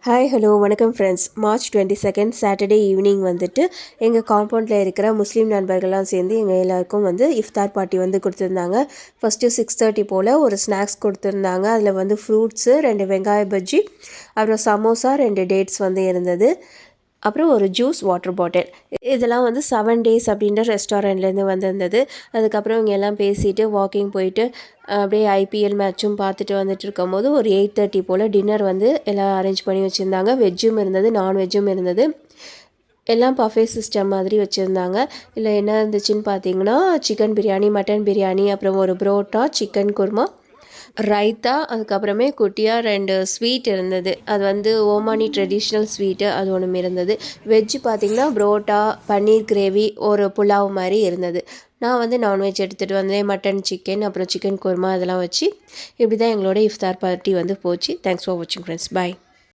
Hi hello வணக்கம் friends. March 22 Saturday evening வந்துட்டு எங்கள் காம்பவுண்டில் இருக்கிற முஸ்லீம் நண்பர்கள்லாம் சேர்ந்து எங்கள் எல்லாருக்கும் இஃப்தார் பார்ட்டி கொடுத்துருந்தாங்க. ஃபஸ்ட்டு 6:30 போல் ஒரு ஸ்நாக்ஸ் கொடுத்துருந்தாங்க. அதில் ஃப்ரூட்ஸு, 2 வெங்காய பஜ்ஜி, அப்புறம் சமோசா, 2 டேட்ஸ் இருந்தது. அப்புறம் ஒரு ஜூஸ், வாட்டர் பாட்டில். இதெல்லாம் 7 டேஸ் அப்படின்ற ரெஸ்டாரண்ட்லேருந்து வந்திருந்தது. அதுக்கப்புறம் இங்கே எல்லாம் பேசிவிட்டு வாக்கிங் போயிட்டு அப்படியே ஐபிஎல் மேட்சும் பார்த்துட்டு வந்துட்டு இருக்கும்போது ஒரு 8:30 போல் டின்னர் எல்லாம் அரேஞ்ச் பண்ணி வச்சுருந்தாங்க. வெஜ்ஜும் இருந்தது, நான்வெஜ்ஜும் இருந்தது. எல்லாம் பஃபே சிஸ்டம் மாதிரி வச்சுருந்தாங்க. இல்லை என்ன இருந்துச்சுன்னு பார்த்தீங்கன்னா, சிக்கன் பிரியாணி, மட்டன் பிரியாணி, அப்புறம் ஒரு புரோட்டா, சிக்கன் குருமா, ரைத்தா, அதுக்கப்புறமே குட்டியாக 2 ஸ்வீட் இருந்தது. அது ஓமானி ட்ரெடிஷ்னல் ஸ்வீட்டு, அது ஒன்று இருந்தது. வெஜ்ஜு பார்த்திங்கன்னா புரோட்டா, பன்னீர் கிரேவி, ஒரு புலாவ் மாதிரி இருந்தது. நான் நான்வெஜ் எடுத்துகிட்டு வந்தேன். மட்டன், சிக்கன், அப்புறம் சிக்கன் குருமா, அதெல்லாம் வச்சு இப்படி தான் எங்களோட இஃப்தார் பார்ட்டி போச்சு. தேங்க்ஸ் ஃபார் வாட்சிங் ஃப்ரெண்ட்ஸ். பாய்.